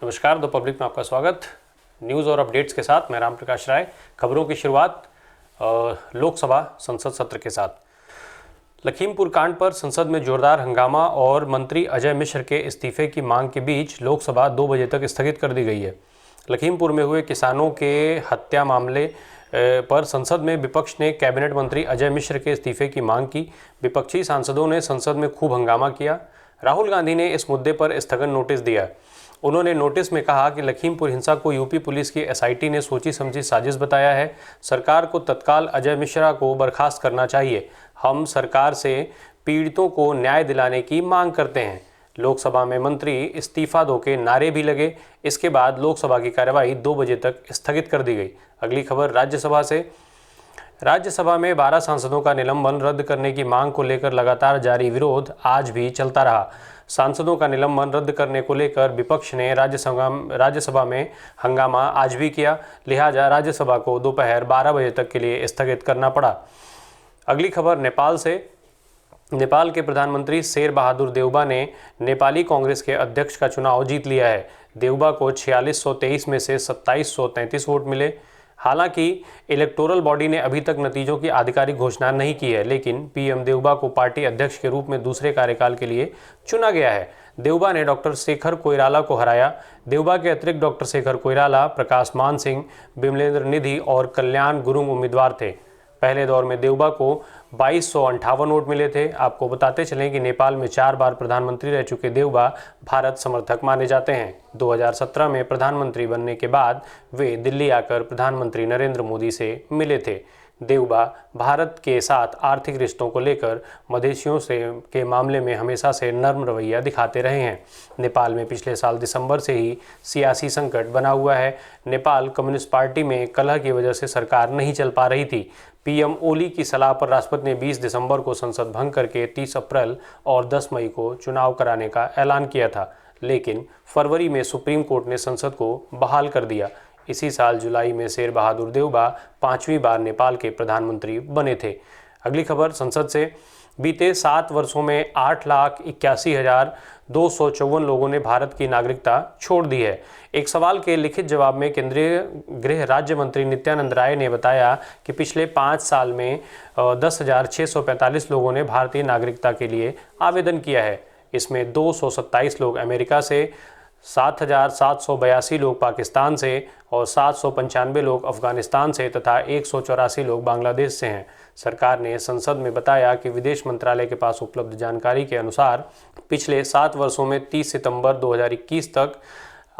नमस्कार, the public में आपका स्वागत। न्यूज़ और अपडेट्स के साथ मैं राम प्रकाश राय। खबरों की शुरुआत लोकसभा संसद सत्र के साथ। लखीमपुर कांड पर संसद में जोरदार हंगामा और मंत्री अजय मिश्र के इस्तीफे की मांग के बीच लोकसभा 2 बजे तक स्थगित कर दी गई है। लखीमपुर में हुए किसानों के हत्या मामले पर संसद में विपक्ष ने कैबिनेट मंत्री अजय मिश्र के इस्तीफे की मांग की। विपक्षी सांसदों ने संसद में खूब हंगामा किया। राहुल गांधी ने इस मुद्दे पर स्थगन नोटिस दिया। उन्होंने नोटिस में कहा कि लखीमपुर हिंसा को यूपी पुलिस की एसआईटी ने सोची समझी साजिश बताया है। सरकार को तत्काल अजय मिश्रा को बर्खास्त करना चाहिए। हम सरकार से पीड़ितों को न्याय दिलाने की मांग करते हैं। लोकसभा में मंत्री इस्तीफा दो के नारे भी लगे। इसके बाद लोकसभा की कार्यवाही 2 बजे तक स्थगित कर दी गई। अगली खबर राज्यसभा से। राज्यसभा में 12 सांसदों का निलंबन रद्द करने की मांग को लेकर लगातार जारी विरोध आज भी चलता रहा। सांसदों का निलंबन रद्द करने को लेकर विपक्ष ने राज्यसभा में हंगामा आज भी किया। लिहाजा राज्यसभा को दोपहर 12 बजे तक के लिए स्थगित करना पड़ा। अगली खबर नेपाल से। नेपाल के प्रधानमंत्री शेर बहादुर देउबा ने नेपाली कांग्रेस के अध्यक्ष का चुनाव जीत लिया है। देउबा को 4623 में से 2733 वोट मिले। हालांकि इलेक्टोरल बॉडी ने अभी तक नतीजों की आधिकारिक घोषणा नहीं की है, लेकिन पीएम देउबा को पार्टी अध्यक्ष के रूप में दूसरे कार्यकाल के लिए चुना गया है। देउबा ने डॉक्टर शेखर कोइराला को हराया। देउबा के अतिरिक्त डॉक्टर शेखर कोइराला, प्रकाश मान सिंह, विमलेंद्र निधि और कल्याण गुरुंग उम्मीदवार थे। पहले दौर में देउबा को 2258 वोट मिले थे। आपको बताते चलें कि नेपाल में 4 बार प्रधानमंत्री रह चुके देउबा भारत समर्थक माने जाते हैं। 2017 में प्रधानमंत्री बनने के बाद वे दिल्ली आकर प्रधानमंत्री नरेंद्र मोदी से मिले थे। देउबा भारत के साथ आर्थिक रिश्तों को लेकर मधेशियों के मामले में हमेशा से नर्म रवैया दिखाते रहे हैं। नेपाल में पिछले साल दिसंबर से ही सियासी संकट बना हुआ है। नेपाल कम्युनिस्ट पार्टी में कलह की वजह से सरकार नहीं चल पा रही थी। पीएम ओली की सलाह पर राष्ट्रपति ने 20 दिसंबर को संसद भंग करके 30 अप्रैल और 10 मई को चुनाव कराने का ऐलान किया था, लेकिन फरवरी में सुप्रीम कोर्ट ने संसद को बहाल कर दिया। इसी साल जुलाई में शेर बहादुर देउबा 5वीं बार नेपाल के प्रधानमंत्री बने थे। अगली खबर संसद से। बीते 7 वर्षों में 8,81,254 लोगों ने भारत की नागरिकता छोड़ दी है। एक सवाल के लिखित जवाब में केंद्रीय गृह राज्य मंत्री नित्यानंद राय ने बताया कि पिछले 5 साल में 10,645 लोगों ने भारतीय नागरिकता के लिए आवेदन किया है। इसमें 227 लोग अमेरिका से, 7,782 लोग पाकिस्तान से और 795 लोग अफगानिस्तान से तथा 184 लोग बांग्लादेश से हैं। सरकार ने संसद में बताया कि विदेश मंत्रालय के पास उपलब्ध जानकारी के अनुसार पिछले 7 वर्षों में 30 सितंबर 2021 तक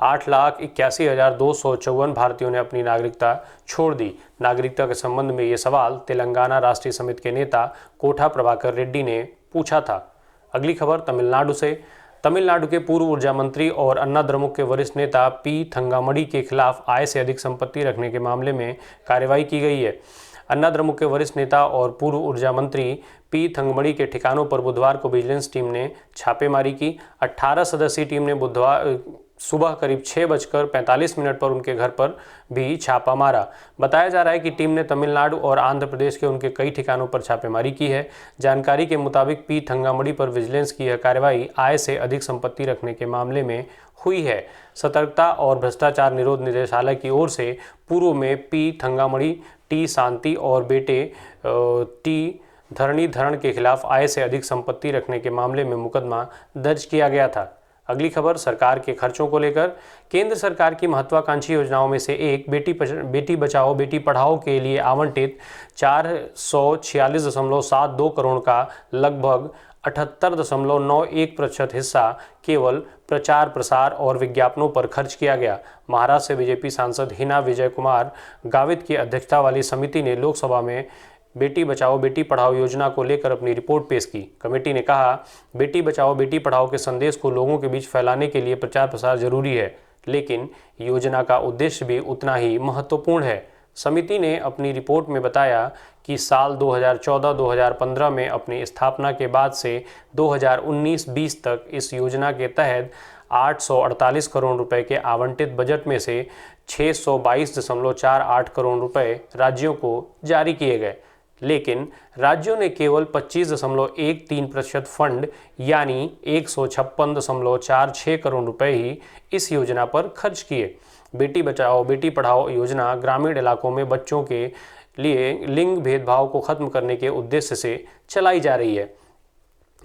8,81,254 भारतीयों ने अपनी नागरिकता छोड़ दी। नागरिकता के संबंध में ये सवाल तेलंगाना राष्ट्रीय समिति के नेता कोठा प्रभाकर रेड्डी ने पूछा था। अगली खबर तमिलनाडु से। तमिलनाडु के पूर्व ऊर्जा मंत्री और अन्ना द्रमुक के वरिष्ठ नेता पी थंगामडी के खिलाफ आय से अधिक संपत्ति रखने के मामले में कार्रवाई की गई है। अन्ना द्रमुक के वरिष्ठ नेता और पूर्व ऊर्जा मंत्री पी थंगमडी के ठिकानों पर बुधवार को विजिलेंस टीम ने छापेमारी की। 18 सदस्यीय टीम ने बुधवार सुबह करीब 6:45 पर उनके घर पर भी छापा मारा। बताया जा रहा है कि टीम ने तमिलनाडु और आंध्र प्रदेश के उनके कई ठिकानों पर छापेमारी की है। जानकारी के मुताबिक पी थंगामडी पर विजिलेंस की यह कार्रवाई आय से अधिक संपत्ति रखने के मामले में हुई है। सतर्कता और भ्रष्टाचार निरोध निदेशालय की ओर से पूर्व में पी थंगामडी, टी शांति और बेटे टी धरणीधरण के खिलाफ आय से अधिक संपत्ति रखने के मामले में मुकदमा दर्ज किया गया था। अगली खबर सरकार के खर्चों को लेकर। केंद्र सरकार की महत्वाकांक्षी योजनाओं में से एक बेटी बचाओ बेटी पढ़ाओ के लिए आवंटित 446.72 करोड़ का लगभग 78.91% हिस्सा केवल प्रचार प्रसार और विज्ञापनों पर खर्च किया गया। महाराष्ट्र से बीजेपी सांसद हिना विजय कुमार गावित की अध्यक्षता वाली समिति ने लोकसभा में बेटी बचाओ बेटी पढ़ाओ योजना को लेकर अपनी रिपोर्ट पेश की। कमेटी ने कहा, बेटी बचाओ बेटी पढ़ाओ के संदेश को लोगों के बीच फैलाने के लिए प्रचार प्रसार जरूरी है, लेकिन योजना का उद्देश्य भी उतना ही महत्वपूर्ण है। समिति ने अपनी रिपोर्ट में बताया कि साल 2014-2015 में अपनी स्थापना के बाद से 2019-20 तक इस योजना के तहत 848 करोड़ रुपए के आवंटित बजट में से 622.48 करोड़ रुपए राज्यों को जारी किए गए। लेकिन राज्यों ने केवल 25.13% फंड यानी 156.46 करोड़ रुपए ही इस योजना पर खर्च किए। बेटी बचाओ बेटी पढ़ाओ योजना ग्रामीण इलाकों में बच्चों के लिए लिंग भेदभाव को खत्म करने के उद्देश्य से चलाई जा रही है।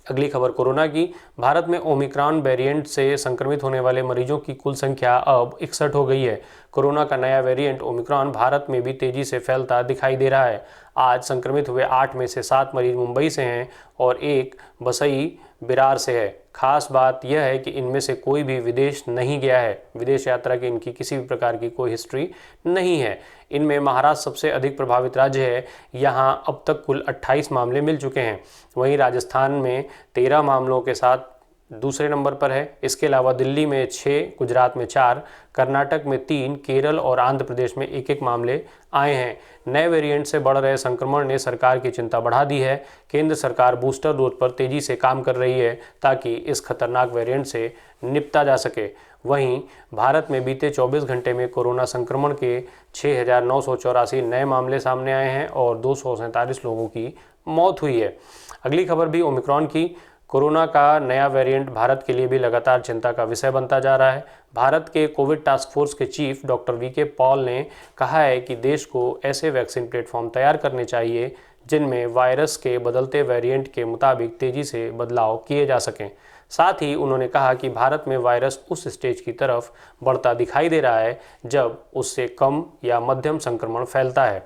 अगली खबर कोरोना की। भारत में ओमिक्रॉन वेरिएंट से संक्रमित होने वाले मरीजों की कुल संख्या अब 61 हो गई है। कोरोना का नया वेरिएंट ओमिक्रॉन भारत में भी तेजी से फैलता दिखाई दे रहा है। आज संक्रमित हुए 8 में से 7 मरीज मुंबई से हैं और एक बसई बिरार से है। खास बात यह है कि इनमें से कोई भी विदेश नहीं गया है। विदेश यात्रा की इनकी किसी भी प्रकार की कोई हिस्ट्री नहीं है। इनमें महाराष्ट्र सबसे अधिक प्रभावित राज्य है। यहाँ अब तक कुल 28 मामले मिल चुके हैं। वहीं राजस्थान में 13 मामलों के साथ दूसरे नंबर पर है। इसके अलावा दिल्ली में 6, गुजरात में 4, कर्नाटक में 3, केरल और आंध्र प्रदेश में 1-1 मामले आए हैं। नए वेरिएंट से बढ़ रहे संक्रमण ने सरकार की चिंता बढ़ा दी है। केंद्र सरकार बूस्टर डोज पर तेजी से काम कर रही है ताकि इस खतरनाक वेरिएंट से निपटा जा सके। वहीं भारत में बीते 24 घंटे में कोरोना संक्रमण के 6,984 नए मामले सामने आए हैं और 247 लोगों की मौत हुई है। अगली खबर भी ओमिक्रॉन की। कोरोना का नया वेरिएंट भारत के लिए भी लगातार चिंता का विषय बनता जा रहा है। भारत के कोविड टास्क फोर्स के चीफ डॉक्टर वीके पॉल ने कहा है कि देश को ऐसे वैक्सीन प्लेटफॉर्म तैयार करने चाहिए जिनमें वायरस के बदलते वेरिएंट के मुताबिक तेजी से बदलाव किए जा सकें। साथ ही उन्होंने कहा कि भारत में वायरस उस स्टेज की तरफ बढ़ता दिखाई दे रहा है जब उससे कम या मध्यम संक्रमण फैलता है।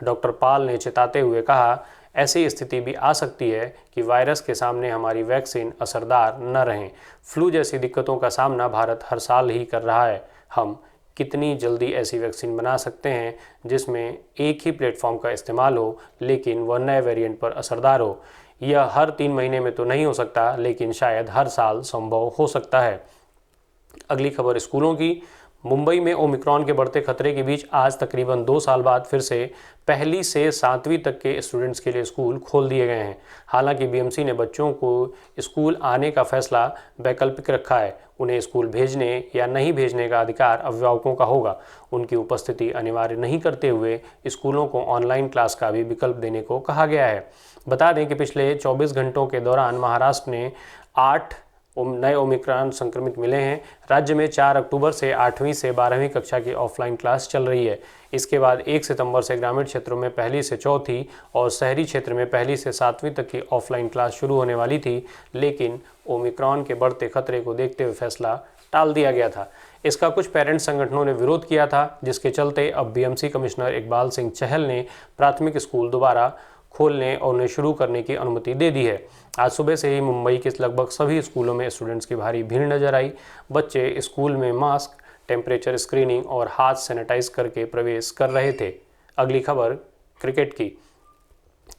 डॉक्टर पॉल ने चेताते हुए कहा, ऐसी स्थिति भी आ सकती है कि वायरस के सामने हमारी वैक्सीन असरदार न रहें। फ्लू जैसी दिक्कतों का सामना भारत हर साल ही कर रहा है। हम कितनी जल्दी ऐसी वैक्सीन बना सकते हैं जिसमें एक ही प्लेटफॉर्म का इस्तेमाल हो लेकिन वह नए वेरिएंट पर असरदार हो। यह हर 3 महीने में तो नहीं हो सकता, लेकिन शायद हर साल संभव हो सकता है। अगली खबर स्कूलों की। मुंबई में ओमिक्रॉन के बढ़ते खतरे के बीच आज तकरीबन 2 साल बाद फिर से पहली से 7वीं तक के स्टूडेंट्स के लिए स्कूल खोल दिए गए हैं। हालांकि बीएमसी ने बच्चों को स्कूल आने का फैसला वैकल्पिक रखा है। उन्हें स्कूल भेजने या नहीं भेजने का अधिकार अभिभावकों का होगा। उनकी उपस्थिति अनिवार्य नहीं करते हुए स्कूलों को ऑनलाइन क्लास का भी विकल्प देने को कहा गया है। बता दें कि पिछले 24 घंटों के दौरान महाराष्ट्र ने 8 नए ओमिक्रॉन संक्रमित मिले हैं। राज्य में 4 अक्टूबर से 8वीं से 12वीं कक्षा की ऑफलाइन क्लास चल रही है। इसके बाद 1 सितंबर से ग्रामीण क्षेत्रों में 1ली से 4थी और शहरी क्षेत्र में 1ली से 7वीं तक की ऑफलाइन क्लास शुरू होने वाली थी, लेकिन ओमिक्रॉन के बढ़ते खतरे को देखते हुए फैसला टाल दिया गया था। इसका कुछ पेरेंट्स संगठनों ने विरोध किया था, जिसके चलते अब बीएमसी कमिश्नर इकबाल सिंह चहल ने प्राथमिक स्कूल दोबारा खोलने और उन्हें शुरू करने की अनुमति दे दी है। आज सुबह से ही मुंबई के लगभग सभी स्कूलों में स्टूडेंट्स की भारी भीड़ नजर आई। बच्चे स्कूल में मास्क, टेम्परेचर स्क्रीनिंग और हाथ सैनिटाइज करके प्रवेश कर रहे थे। अगली खबर क्रिकेट की।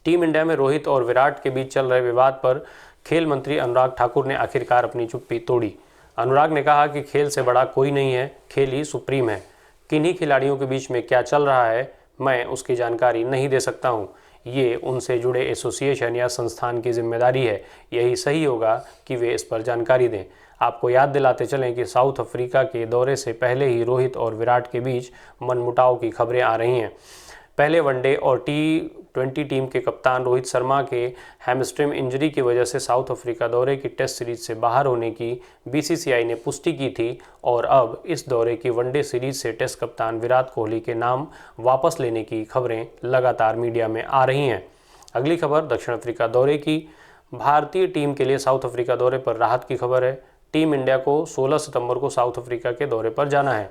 टीम इंडिया में रोहित और विराट के बीच चल रहे विवाद पर खेल मंत्री अनुराग ठाकुर ने आखिरकार अपनी चुप्पी तोड़ी। अनुराग ने कहा कि खेल से बड़ा कोई नहीं है, खेल ही सुप्रीम है। किन्हीं खिलाड़ियों के बीच में क्या चल रहा है मैं उसकी जानकारी नहीं दे सकता हूँ। ये उनसे जुड़े एसोसिएशन या संस्थान की जिम्मेदारी है। यही सही होगा कि वे इस पर जानकारी दें। आपको याद दिलाते चलें कि साउथ अफ्रीका के दौरे से पहले ही रोहित और विराट के बीच मनमुटाव की खबरें आ रही हैं। पहले वनडे और T20 टीम के कप्तान रोहित शर्मा के हैमस्ट्रिंग इंजरी की वजह से साउथ अफ्रीका दौरे की टेस्ट सीरीज से बाहर होने की बीसीसीआई ने पुष्टि की थी और अब इस दौरे की वनडे सीरीज से टेस्ट कप्तान विराट कोहली के नाम वापस लेने की खबरें लगातार मीडिया में आ रही हैं। अगली खबर दक्षिण अफ्रीका दौरे की। भारतीय टीम के लिए साउथ अफ्रीका दौरे पर राहत की खबर है। टीम इंडिया को 16 सितंबर को साउथ अफ्रीका के दौरे पर जाना है।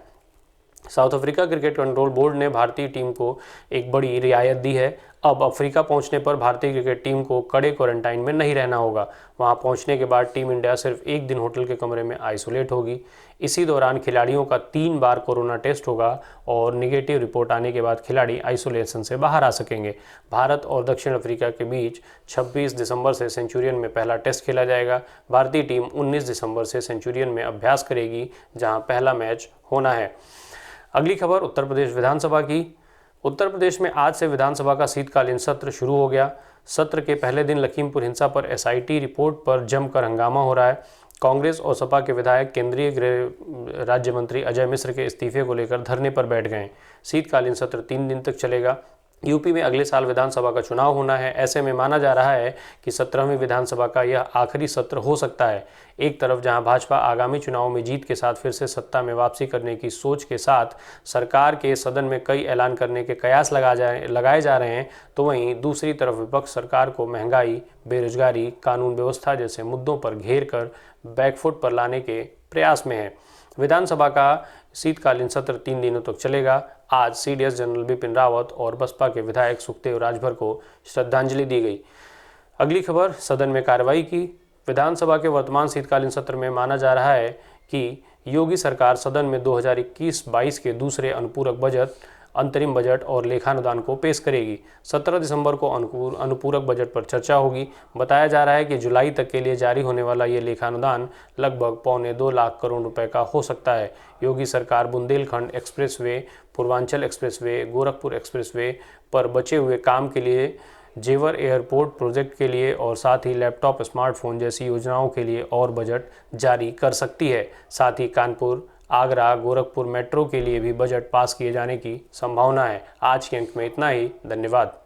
South Africa cricket control board ने भारतीय टीम को एक बड़ी रियायत दी है। अब अफ्रीका पहुंचने पर भारतीय क्रिकेट टीम को कड़े क्वारंटाइन में नहीं रहना होगा। वहां पहुंचने के बाद टीम इंडिया सिर्फ 1 दिन होटल के कमरे में आइसोलेट होगी। इसी दौरान खिलाड़ियों का 3 बार कोरोना टेस्ट होगा और निगेटिव रिपोर्ट आने के बाद खिलाड़ी आइसोलेशन से बाहर आ सकेंगे। भारत और दक्षिण अफ्रीका के बीच 26 दिसंबर से सेंचुरियन में पहला टेस्ट खेला जाएगा। भारतीय टीम 19 दिसंबर से सेंचुरियन में अभ्यास करेगी, जहाँ पहला मैच होना है। अगली खबर उत्तर प्रदेश विधानसभा की। उत्तर प्रदेश में आज से विधानसभा का शीतकालीन सत्र शुरू हो गया। सत्र के पहले दिन लखीमपुर हिंसा पर एसआईटी रिपोर्ट पर जमकर हंगामा हो रहा है। कांग्रेस और सपा के विधायक केंद्रीय गृह राज्य मंत्री अजय मिश्र के इस्तीफे को लेकर धरने पर बैठ गए। शीतकालीन सत्र 3 दिन तक चलेगा। यूपी में अगले साल विधानसभा का चुनाव होना है। ऐसे में माना जा रहा है कि 17वीं विधानसभा का यह आखिरी सत्र हो सकता है। एक तरफ जहां भाजपा आगामी चुनाव में जीत के साथ फिर से सत्ता में वापसी करने की सोच के साथ सरकार के सदन में कई ऐलान करने के कयास लगाए जा रहे हैं, तो वहीं दूसरी तरफ विपक्ष सरकार को महंगाई, बेरोजगारी, कानून व्यवस्था जैसे मुद्दों पर घेर कर बैकफुट पर लाने के प्रयास में है। विधानसभा का शीतकालीन सत्र 3 दिनों तक चलेगा। आज सीडीएस जनरल बिपिन रावत और बसपा के विधायक सुखदेव राजभर को श्रद्धांजलि दी गई। अगली खबर, सदन में कार्रवाई की। विधानसभा के वर्तमान शीतकालीन सत्र में माना जा रहा है कि योगी सरकार सदन में 2021-22 के दूसरे अनुपूरक बजट, अंतरिम बजट और लेखानुदान को पेश करेगी। 17 दिसंबर को अनुपूरक बजट पर चर्चा होगी। बताया जा रहा है कि जुलाई तक के लिए जारी होने वाला ये लेखानुदान लगभग 1.25 लाख करोड़ रुपए का हो सकता है। योगी सरकार Bundelkhand expressway, Purvanchal expressway, Gorakhpur expressway पर बचे हुए काम के लिए, जेवर एयरपोर्ट प्रोजेक्ट के लिए और साथ ही लैपटॉप, स्मार्टफोन जैसी योजनाओं के लिए और बजट जारी कर सकती है। साथ ही कानपुर, आगरा, गोरखपुर मेट्रो के लिए भी बजट पास किए जाने की संभावना है। आज के अंक में इतना ही। धन्यवाद।